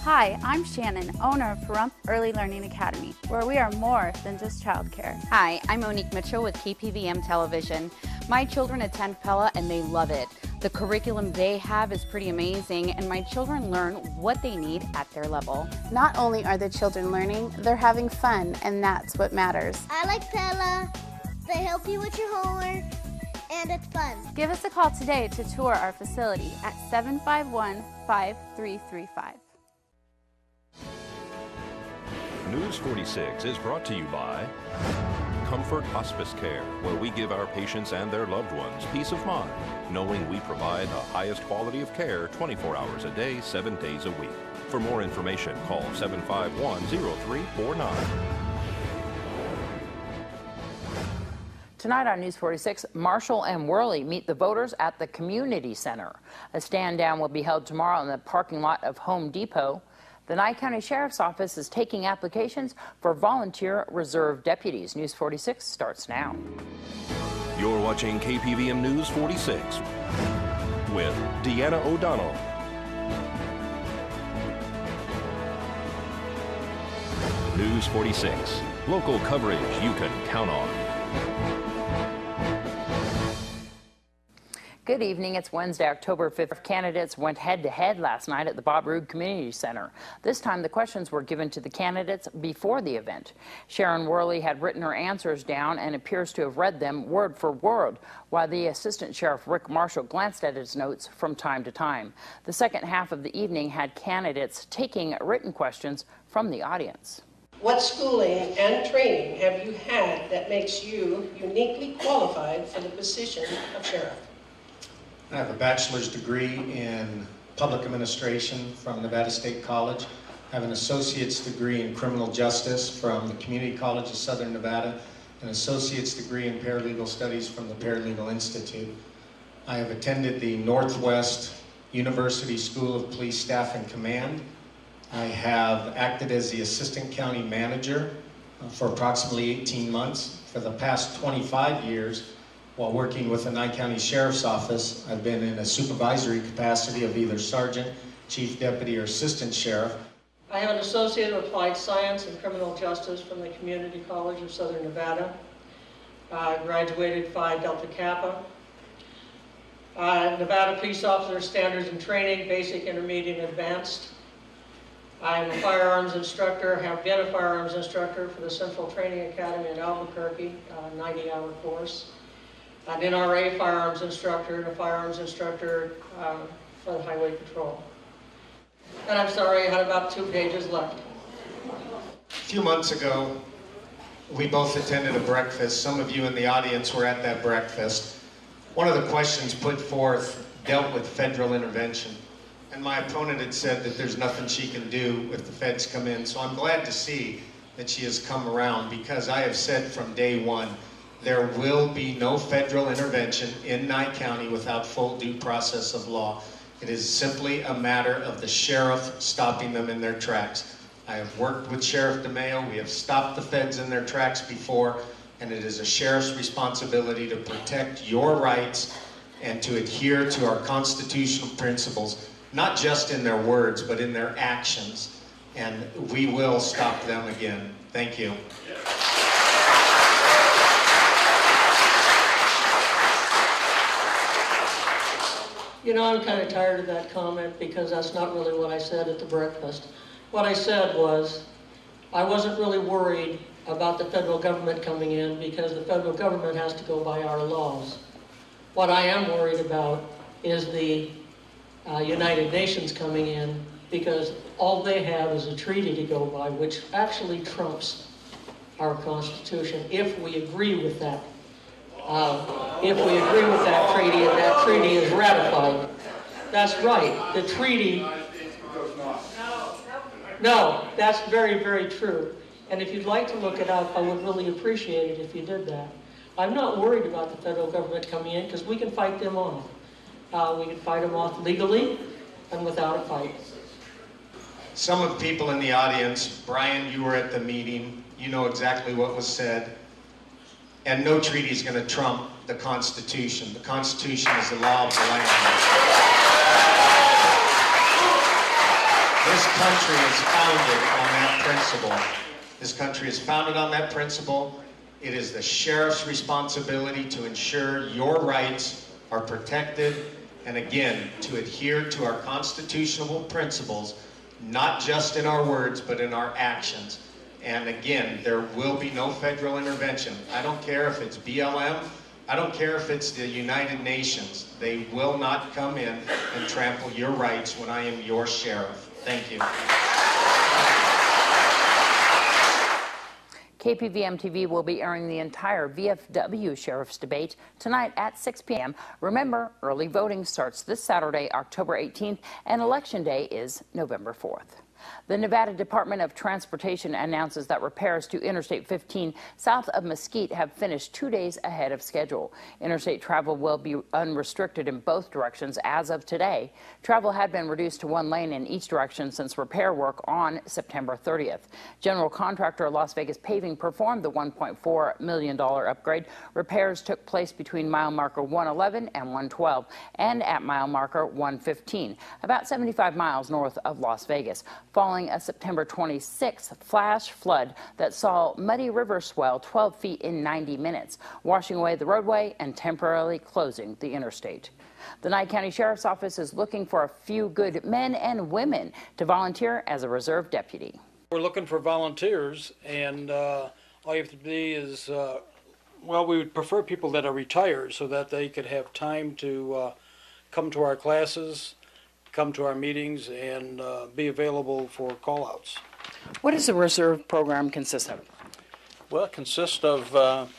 Hi, I'm Shannon, owner of Pahrump Early Learning Academy, where we are more than just childcare. Hi, I'm Monique Mitchell with KPVM Television. My children attend Pella and they love it. The curriculum they have is pretty amazing, and my children learn what they need at their level. Not only are the children learning, they're having fun, and that's what matters. I like Pella. They help you with your homework, and it's fun. Give us a call today to tour our facility at 751-5335. News 46 is brought to you by Comfort Hospice Care, where we give our patients and their loved ones peace of mind, knowing we provide the highest quality of care 24 hours a day, 7 days a week. For more information, call 751-0349. Tonight on News 46, Marshall and Worley meet the voters at the Community Center. A stand down will be held tomorrow in the parking lot of Home Depot. The Nye County Sheriff's Office is taking applications for volunteer reserve deputies. News 46 starts now. You're watching KPVM News 46 with Deanna O'Donnell. News 46, local coverage you can count on. Good evening. It's Wednesday, October 5th. Candidates went head-to-head last night at the Bob Roode Community Center. This time, the questions were given to the candidates before the event. Sharon Worley had written her answers down and appears to have read them word for word, while the Assistant Sheriff Rick Marshall glanced at his notes from time to time. The second half of the evening had candidates taking written questions from the audience. What schooling and training have you had that makes you uniquely qualified for the position of sheriff? I have a bachelor's degree in public administration from Nevada State College. I have an associate's degree in criminal justice from the Community College of Southern Nevada, an associate's degree in paralegal studies from the Paralegal Institute. I have attended the Northwest University School of Police Staff and Command. I have acted as the assistant county manager for approximately 18 months. For the past 25 years, while working with the Nye County Sheriff's Office, I've been in a supervisory capacity of either sergeant, chief deputy, or assistant sheriff. I have an associate of applied science and criminal justice from the Community College of Southern Nevada. I graduated Phi Delta Kappa. Nevada Police Officer Standards and Training, Basic, Intermediate, and Advanced. I'm a firearms instructor, have been a firearms instructor for the Central Training Academy in Albuquerque, a 90-hour course. An NRA firearms instructor and a firearms instructor for the Highway Patrol. And I'm sorry, I had about 2 pages left. A few months ago, we both attended a breakfast. Some of you in the audience were at that breakfast. One of the questions put forth dealt with federal intervention. And my opponent had said that there's nothing she can do if the feds come in. So I'm glad to see that she has come around, because I have said from day one, there will be no federal intervention in Nye County without full due process of law. It is simply a matter of the sheriff stopping them in their tracks. I have worked with Sheriff DeMayo. We have stopped the feds in their tracks before, and it is a sheriff's responsibility to protect your rights and to adhere to our constitutional principles, not just in their words, but in their actions. And we will stop them again. Thank you. You know, I'm kind of tired of that comment, because that's not really what I said at the breakfast. What I said was, I wasn't really worried about the federal government coming in, because the federal government has to go by our laws. What I am worried about is the United Nations coming in, because all they have is a treaty to go by, which actually trumps our Constitution, if we agree with that. If we agree with that treaty and that treaty is ratified. That's right. The treaty... No, that's very, very true. And if you'd like to look it up, I would really appreciate it if you did that. I'm not worried about the federal government coming in, because we can fight them off. We can fight them off legally and without a fight. Some of the people in the audience, Brian, you were at the meeting, you know exactly what was said. And no treaty is going to trump the Constitution. The Constitution is the law of the land. This country is founded on that principle. This country is founded on that principle. It is the sheriff's responsibility to ensure your rights are protected, and again, to adhere to our constitutional principles, not just in our words, but in our actions. And again, there will be no federal intervention. I don't care if it's BLM, I don't care if it's the United Nations. They will not come in and trample your rights when I am your sheriff. Thank you. KPVM-TV will be airing the entire VFW Sheriff's Debate tonight at 6 p.m. Remember, early voting starts this Saturday, October 18th, and Election Day is November 4th. The Nevada Department of Transportation announces that repairs to Interstate 15 south of Mesquite have finished 2 days ahead of schedule. Interstate travel will be unrestricted in both directions as of today. Travel had been reduced to one lane in each direction since repair work on September 30th. General contractor Las Vegas Paving performed the $1.4 million upgrade. Repairs took place between mile marker 111 and 112 and at mile marker 115, about 75 miles north of Las Vegas, following a September 26th flash flood that saw Muddy River swell 12 feet in 90 minutes, washing away the roadway and temporarily closing the interstate. The Nye County Sheriff's Office is looking for a few good men and women to volunteer as a reserve deputy. We're looking for volunteers, and all you have to be is, well, we would prefer people that are retired so that they could have time to come to our classes, come to our meetings, and be available for call-outs. What does the reserve program consist of? Well, it consists of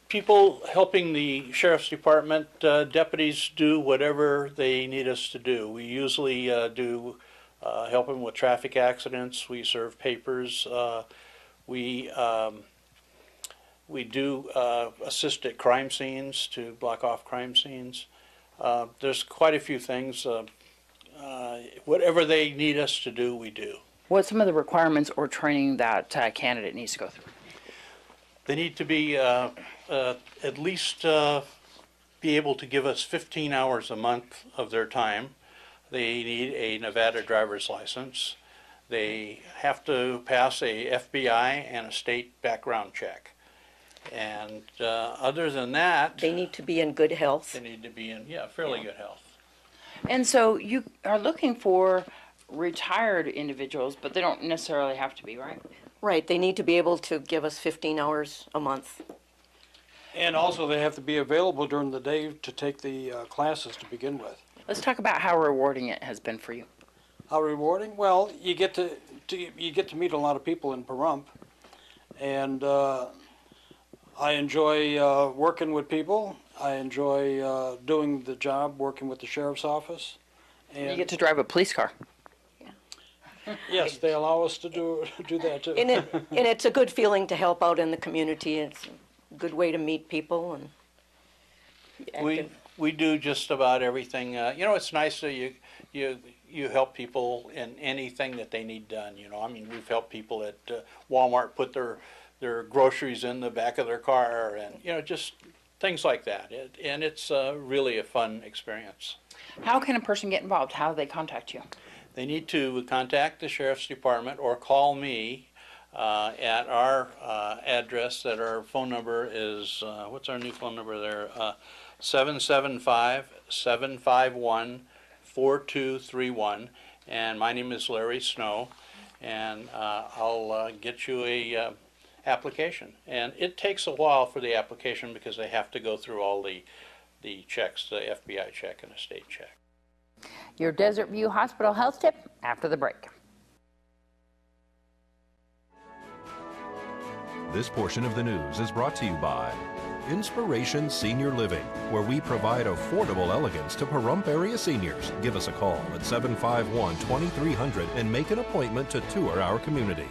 people helping the Sheriff's Department, deputies do whatever they need us to do. We usually do help them with traffic accidents, we serve papers, we do assist at crime scenes to block off crime scenes. There's quite a few things. Whatever they need us to do, we do. What's some of the requirements or training that a candidate needs to go through? They need to be at least be able to give us 15 hours a month of their time. They need a Nevada driver's license. They have to pass a FBI and a state background check. And other than that, they need to be in good health. They need to be in, fairly good health. And so you are looking for retired individuals, but they don't necessarily have to be, right? Right, they need to be able to give us 15 hours a month. And also they have to be available during the day to take the classes to begin with. Let's talk about how rewarding it has been for you. How rewarding? Well, you get to meet a lot of people in Pahrump, and I enjoy working with people. I enjoy doing the job, working with the sheriff's office. And you get to drive a police car. Yes, they allow us to do that too. And it's a good feeling to help out in the community. It's a good way to meet people and be active. We do just about everything. You know, it's nice that you help people in anything that they need done. You know, I mean, we've helped people at Walmart put their groceries in the back of their car, and you know, just things like that. And it's really a fun experience. How can a person get involved? How do they contact you? They need to contact the Sheriff's Department or call me at our address. That our phone number is, what's our new phone number there? 775-751-4231. And my name is Larry Snow, and I'll get you a application. And it takes a while for the application because they have to go through all the checks, the FBI check and a state check. Your Desert View Hospital health tip after the break. This portion of the news is brought to you by Inspiration Senior Living, where we provide affordable elegance to Pahrump area seniors. Give us a call at 751-2300 and make an appointment to tour our community.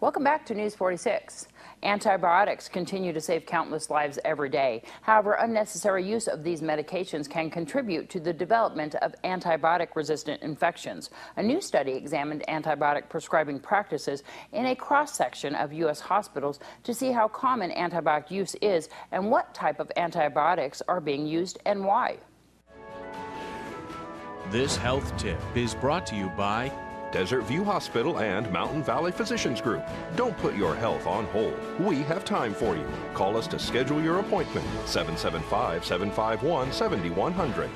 Welcome back to News 46. Antibiotics continue to save countless lives every day. However, unnecessary use of these medications can contribute to the development of antibiotic-resistant infections. A new study examined antibiotic prescribing practices in a cross-section of U.S. hospitals to see how common antibiotic use is and what type of antibiotics are being used and why. This health tip is brought to you by Desert View Hospital and Mountain Valley Physicians Group. Don't put your health on hold. We have time for you. Call us to schedule your appointment. 775-751-7100.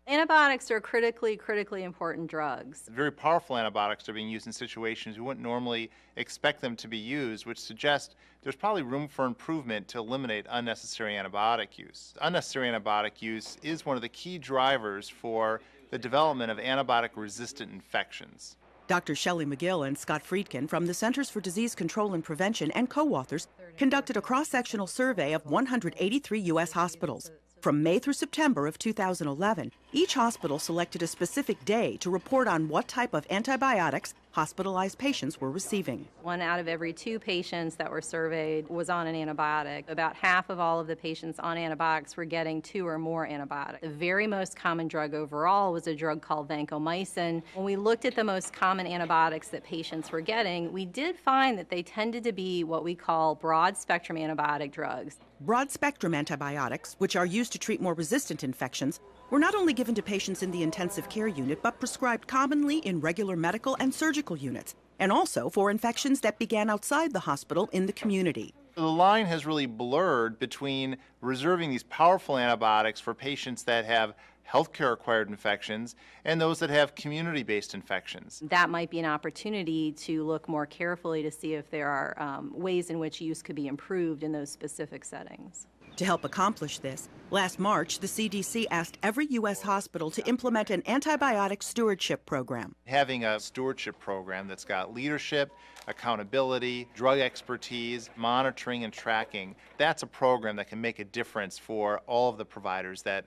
Antibiotics are critically important drugs. Very powerful antibiotics are being used in situations you wouldn't normally expect them to be used, which suggests there's probably room for improvement to eliminate unnecessary antibiotic use. Unnecessary antibiotic use is one of the key drivers for the development of antibiotic-resistant infections. Dr. Shelley McGill and Scott Friedkin from the Centers for Disease Control and Prevention and co-authors conducted a cross-sectional survey of 183 U.S. hospitals. From May through September of 2011, each hospital selected a specific day to report on what type of antibiotics hospitalized patients were receiving. 1 out of every 2 patients that were surveyed was on an antibiotic. About half of all of the patients on antibiotics were getting 2 or more antibiotics. The very most common drug overall was a drug called vancomycin. When we looked at the most common antibiotics that patients were getting, we did find that they tended to be what we call broad-spectrum antibiotic drugs. Broad-spectrum antibiotics, which are used to treat more resistant infections, were not only given to patients in the intensive care unit, but prescribed commonly in regular medical and surgical units, and also for infections that began outside the hospital in the community. The line has really blurred between reserving these powerful antibiotics for patients that have healthcare-acquired infections and those that have community-based infections. That might be an opportunity to look more carefully to see if there are ways in which use could be improved in those specific settings. To help accomplish this, last March, the CDC asked every U.S. hospital to implement an antibiotic stewardship program. Having a stewardship program that's got leadership, accountability, drug expertise, monitoring and tracking, that's a program that can make a difference for all of the providers that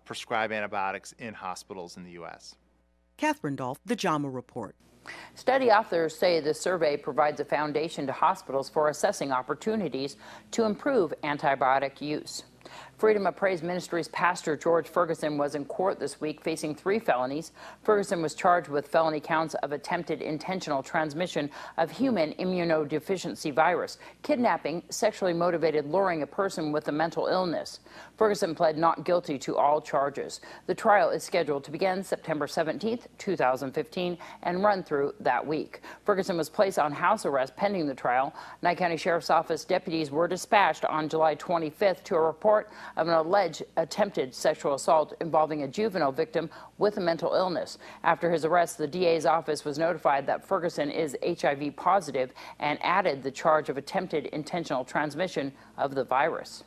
prescribe antibiotics in hospitals in the U.S. Catherine Dolph, The JAMA Report. Study authors say the survey provides a foundation to hospitals for assessing opportunities to improve antibiotic use. Freedom of Praise Ministries pastor George Ferguson was in court this week facing 3 felonies. Ferguson was charged with felony counts of attempted intentional transmission of human immunodeficiency virus, kidnapping, sexually motivated luring a person with a mental illness. Ferguson pled not guilty to all charges. The trial is scheduled to begin September 17th, 2015, and run through that week. Ferguson was placed on house arrest pending the trial. Nye County Sheriff's Office deputies were dispatched on July 25th to a report of an alleged attempted sexual assault involving a juvenile victim with a mental illness. After his arrest, the DA's office was notified that Ferguson is HIV positive and added the charge of attempted intentional transmission of the virus.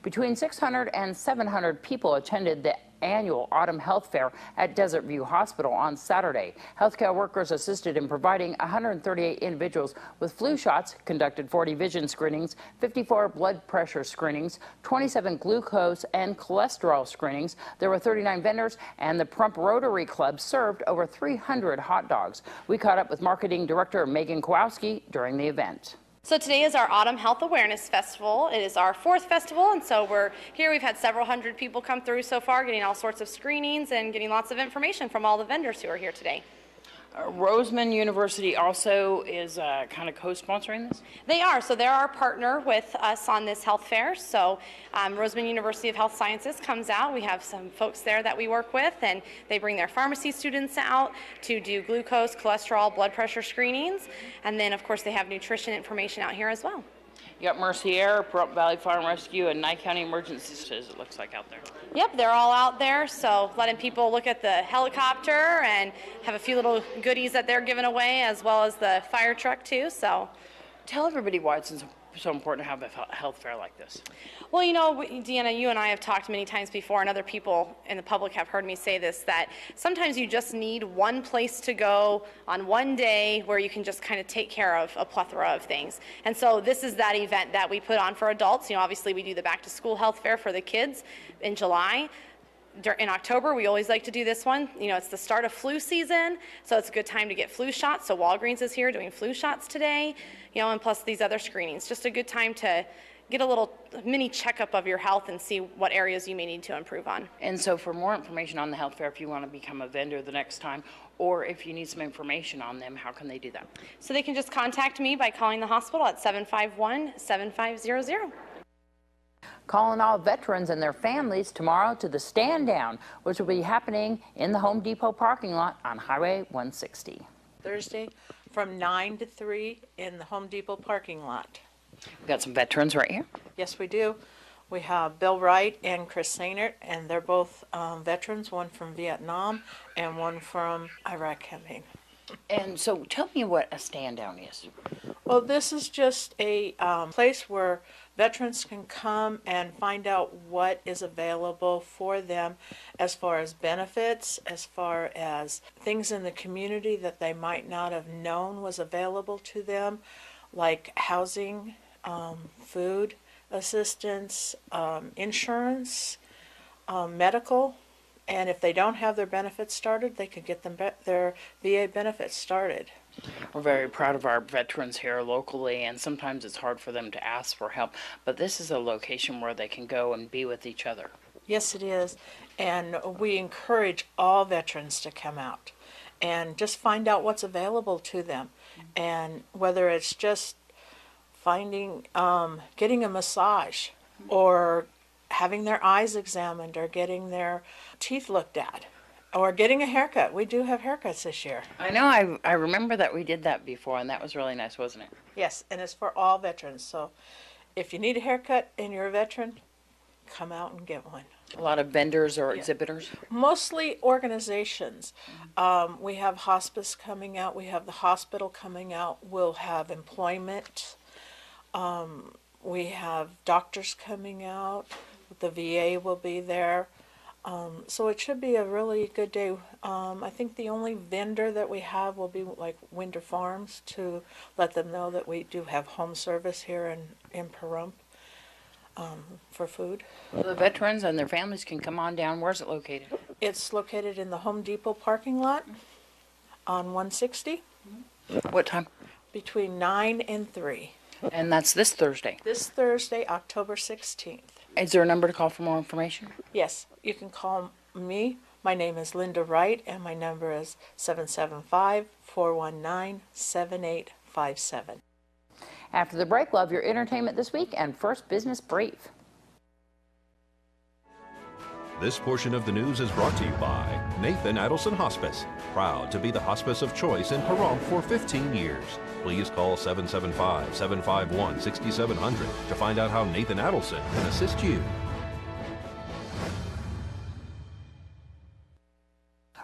Between 600 and 700 people attended the annual Autumn Health Fair at Desert View Hospital on Saturday. Healthcare workers assisted in providing 138 individuals with flu shots, conducted 40 vision screenings, 54 blood pressure screenings, 27 glucose and cholesterol screenings. There were 39 vendors, and the Prump Rotary Club served over 300 hot dogs. We caught up with Marketing Director Megan Kowalski during the event. So today is our Autumn Health Awareness Festival. It is our 4th festival, and so we're here. We've had several hundred people come through so far, getting all sorts of screenings and getting lots of information from all the vendors who are here today. Roseman University also is kind of co-sponsoring this? They are. So they're our partner with us on this health fair. So Roseman University of Health Sciences comes out. We have some folks there that we work with, and they bring their pharmacy students out to do glucose, cholesterol, blood pressure screenings. And then, of course, they have nutrition information out here as well. You got Mercier, Pahrump Valley Fire and Rescue, and Nye County Emergency Services, it looks like, out there. Yep, they're all out there, so letting people look at the helicopter and have a few little goodies that they're giving away, as well as the fire truck, too. So, tell everybody why it's so important to have a health fair like this. Well, you know, Deanna, you and I have talked many times before, and other people in the public have heard me say this, that sometimes you just need one place to go on one day where you can just kind of take care of a plethora of things. And so this is that event that we put on for adults. You know, obviously we do the back to school health fair for the kids in July. In October, we always like to do this one. You know, it's the start of flu season, so it's a good time to get flu shots. So Walgreens is here doing flu shots today, you know, and plus these other screenings. Just a good time to get a little mini checkup of your health and see what areas you may need to improve on. And so for more information on the health fair, if you want to become a vendor the next time, or if you need some information on them, how can they do that? So they can just contact me by calling the hospital at 751-7500. calling all veterans and their families tomorrow to the Stand Down, which will be happening in the Home Depot parking lot on Highway 160. Thursday from 9 to 3 in the Home Depot parking lot. We've got some veterans right here. Yes, we do. We have Bill Wright and Chris Sainert, and they're both veterans, one from Vietnam and one from Iraq campaign. And so tell me what a stand down is. Well, this is just a place where veterans can come and find out what is available for them as far as benefits, as far as things in the community that they might not have known was available to them, like housing, food assistance, insurance, medical, and if they don't have their benefits started, they could get their VA benefits started. We're very proud of our veterans here locally, and sometimes it's hard for them to ask for help, but this is a location where they can go and be with each other. Yes, it is, and we encourage all veterans to come out and just find out what's available to them, and whether it's just finding, getting a massage, or having their eyes examined, or getting their teeth looked at, or getting a haircut. We do have haircuts this year. I know, I remember that we did that before, and that was really nice, wasn't it? Yes, and it's for all veterans. So if you need a haircut and you're a veteran, come out and get one. A lot of vendors or exhibitors? Mostly organizations. We have hospice coming out. We have the hospital coming out. We'll have employment. We have doctors coming out. The VA will be there. So it should be a really good day. I think the only vendor that we have will be like Winder Farms, to let them know that we do have home service here in Pahrump for food. The veterans and their families can come on down. Where's it located? It's located in the Home Depot parking lot on 160. What time? Between 9 and 3. And that's this Thursday? This Thursday, October 16th. Is there a number to call for more information? Yes, you can call me. My name is Linda Wright, and my number is 775-419-7857. After the break, we'll have your entertainment this week and First Business Brief. This portion of the news is brought to you by Nathan Adelson Hospice, proud to be the hospice of choice in Pahrump for 15 years. Please call 775-751-6700 to find out how Nathan Adelson can assist you.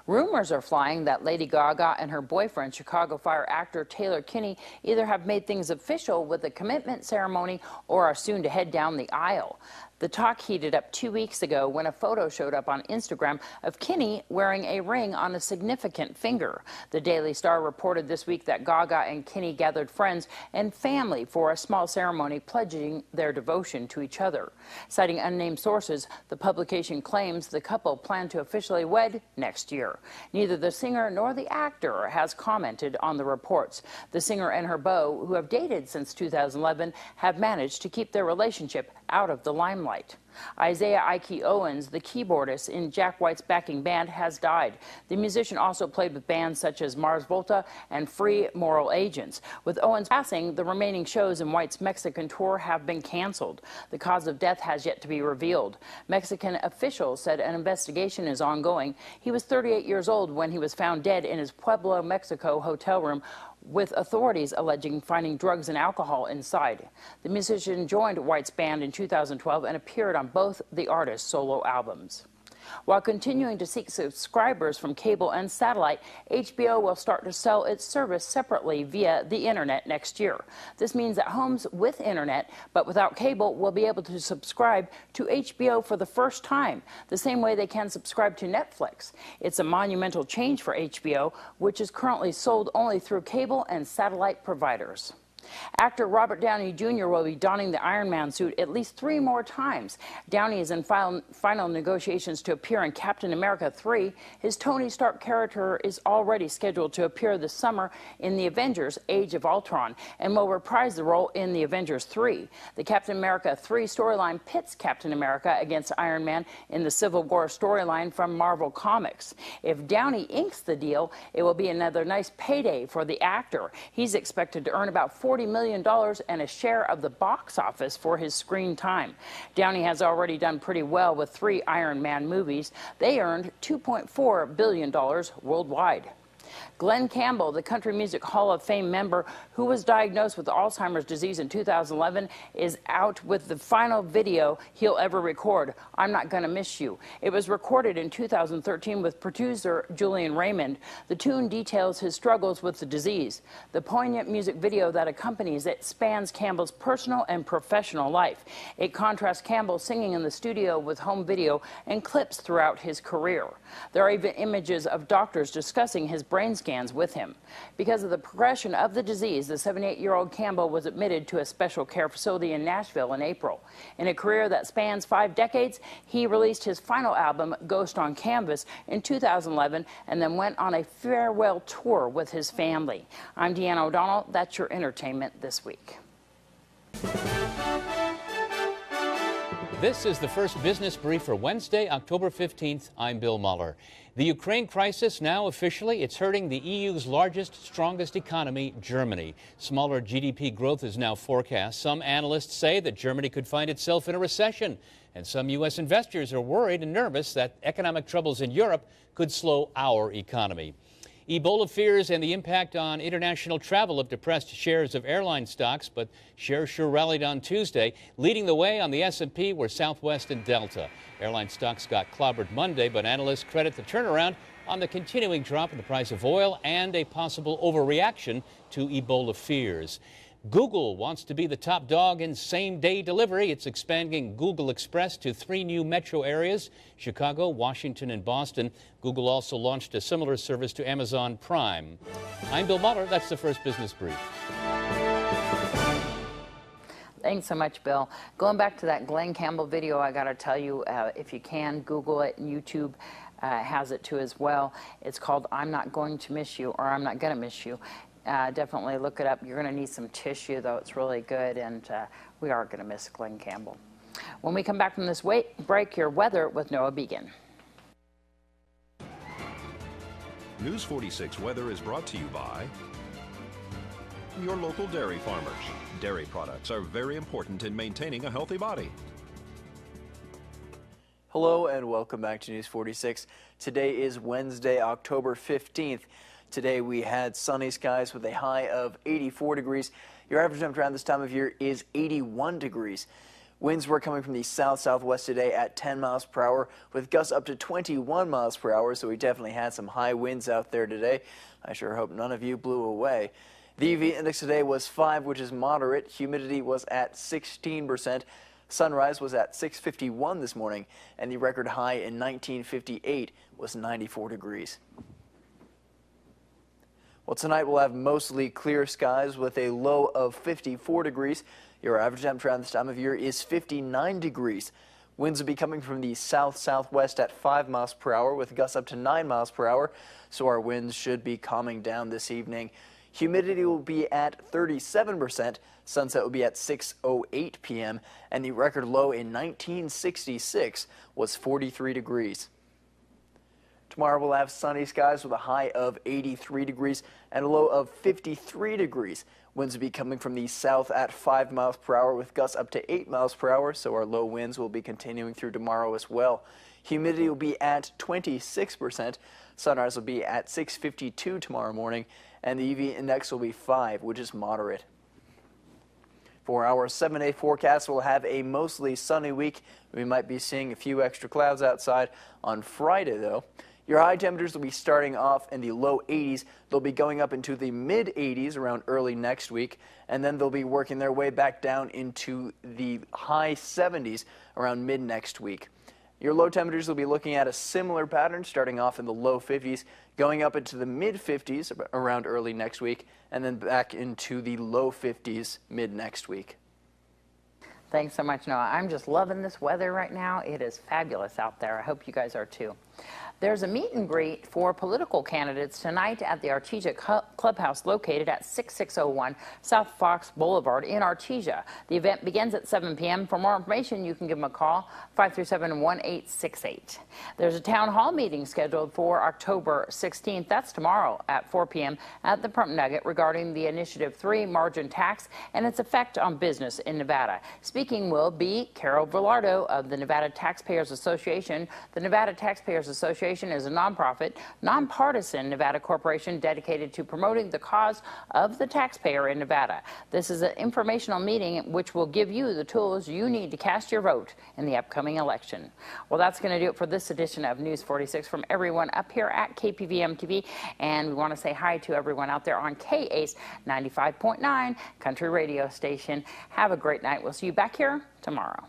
Rumors are flying that Lady Gaga and her boyfriend, Chicago Fire actor Taylor Kinney, either have made things official with a commitment ceremony or are soon to head down the aisle. The talk heated up 2 weeks ago when a photo showed up on Instagram of Kinney wearing a ring on a significant finger. The Daily Star reported this week that Gaga and Kinney gathered friends and family for a small ceremony pledging their devotion to each other. Citing unnamed sources, the publication claims the couple plan to officially wed next year. Neither the singer nor the actor has commented on the reports. The singer and her beau, who have dated since 2011, have managed to keep their relationship out of the limelight. Isaiah Ike Owens, the keyboardist in Jack White's backing band, has died. The musician also played with bands such as Mars Volta and Free Moral Agents. With Owens passing, the remaining shows in White's Mexican tour have been canceled. The cause of death has yet to be revealed. Mexican officials said an investigation is ongoing. He was 38 years old when he was found dead in his Pueblo, Mexico hotel room, with authorities alleging finding drugs and alcohol inside. The musician joined White's band in 2012 and appeared on both the artist's solo albums. While continuing to seek subscribers from cable and satellite, HBO will start to sell its service separately via the internet next year. This means that homes with internet but without cable will be able to subscribe to HBO for the first time, the same way they can subscribe to Netflix. It's a monumental change for HBO, which is currently sold only through cable and satellite providers. Actor Robert Downey Jr. will be donning the Iron Man suit at least 3 more times. Downey is in final negotiations to appear in Captain America 3. His Tony Stark character is already scheduled to appear this summer in the Avengers Age of Ultron and will reprise the role in the Avengers 3. The Captain America 3 storyline pits Captain America against Iron Man in the Civil War storyline from Marvel Comics. If Downey inks the deal, it will be another nice payday for the actor. He's expected to earn about $40 $40 million and a share of the box office for his screen time. Downey has already done pretty well with 3 Iron Man movies. They earned $2.4 billion worldwide. Glenn Campbell, the Country Music Hall of Fame member who was diagnosed with Alzheimer's disease in 2011, is out with the final video he'll ever record, I'm Not Gonna Miss You. It was recorded in 2013 with producer Julian Raymond. The tune details his struggles with the disease. The poignant music video that accompanies it spans Campbell's personal and professional life. It contrasts Campbell singing in the studio with home video and clips throughout his career. There are even images of doctors discussing his brain scans with him. Because of the progression of the disease, the 78-year-old Campbell was admitted to a special care facility in Nashville in April. In a career that spans 5 decades, he released his final album, Ghost on Canvas, in 2011 and then went on a farewell tour with his family. I'm Deanna O'Donnell. That's your entertainment this week. This is the first business brief for Wednesday, October 15th. I'm Bill Muller. The Ukraine crisis now officially, it's hurting the EU's largest, strongest economy, Germany. Smaller GDP growth is now forecast. Some analysts say that Germany could find itself in a recession. And some U.S. investors are worried and nervous that economic troubles in Europe could slow our economy. Ebola fears and the impact on international travel have depressed shares of airline stocks, but shares sure rallied on Tuesday. Leading the way on the S&P were Southwest and Delta. Airline stocks got clobbered Monday, but analysts credit the turnaround on the continuing drop in the price of oil and a possible overreaction to Ebola fears. Google wants to be the top dog in same-day delivery. It's expanding Google Express to 3 new metro areas, Chicago, Washington, and Boston. Google also launched a similar service to Amazon Prime. I'm Bill Muller. That's the first business brief. Thanks so much, Bill. Going back to that Glenn Campbell video, I got to tell you, if you can, Google it. YouTube has it too as well. It's called I'm Not Going to Miss You, or I'm Not Gonna Miss You. Definitely look it up. You're going to need some tissue, though. It's really good, and we are going to miss Glenn Campbell. When we come back from this break, your weather with Noah Began. News 46 weather is brought to you by your local dairy farmers. Dairy products are very important in maintaining a healthy body. Hello and welcome back to News 46. Today is Wednesday, October 15th. Today we had sunny skies with a high of 84 degrees. Your average temperature around this time of year is 81 degrees. Winds were coming from the south-southwest today at 10 miles per hour with gusts up to 21 miles per hour, so we definitely had some high winds out there today. I sure hope none of you blew away. The UV index today was 5, which is moderate. Humidity was at 16%. Sunrise was at 6:51 this morning, and the record high in 1958 was 94 degrees. Well, tonight we'll have mostly clear skies with a low of 54 degrees. Your average temperature around this time of year is 59 degrees. Winds will be coming from the south-southwest at 5 miles per hour with gusts up to 9 miles per hour, so our winds should be calming down this evening. Humidity will be at 37%. Sunset will be at 6:08 p.m. and the record low in 1966 was 43 degrees. Tomorrow we'll have sunny skies with a high of 83 degrees and a low of 53 degrees. Winds will be coming from the south at 5 miles per hour with gusts up to 8 miles per hour, so our low winds will be continuing through tomorrow as well. Humidity will be at 26%. Sunrise will be at 6:52 tomorrow morning, and the UV index will be 5, which is moderate. For our 7-day forecast, we'll have a mostly sunny week. We might be seeing a few extra clouds outside on Friday, though. Your high temperatures will be starting off in the low 80s. They'll be going up into the mid 80s around early next week, and then they'll be working their way back down into the high 70s around mid next week. Your low temperatures will be looking at a similar pattern, starting off in the low 50s, going up into the mid 50s around early next week, and then back into the low 50s mid next week. Thanks so much, Noah. I'm just loving this weather right now. It is fabulous out there. I hope you guys are too. There's a meet and greet for political candidates tonight at the Artesia Clubhouse located at 6601 South Fox Boulevard in Artesia. The event begins at 7 p.m. For more information, you can give them a call, 537-1868. There's a town hall meeting scheduled for October 16th. That's tomorrow at 4 p.m. at the Prump Nugget regarding the Initiative 3 margin tax and its effect on business in Nevada. Speaking will be Carol Velardo of the Nevada Taxpayers Association. The Nevada Taxpayers Association is a nonprofit, nonpartisan Nevada corporation dedicated to promoting the cause of the taxpayer in Nevada. This is an informational meeting which will give you the tools you need to cast your vote in the upcoming election. Well, that's going to do it for this edition of News 46 from everyone up here at KPVM-TV, and we want to say hi to everyone out there on KACE 95.9 Country Radio Station. Have a great night. We'll see you back here tomorrow.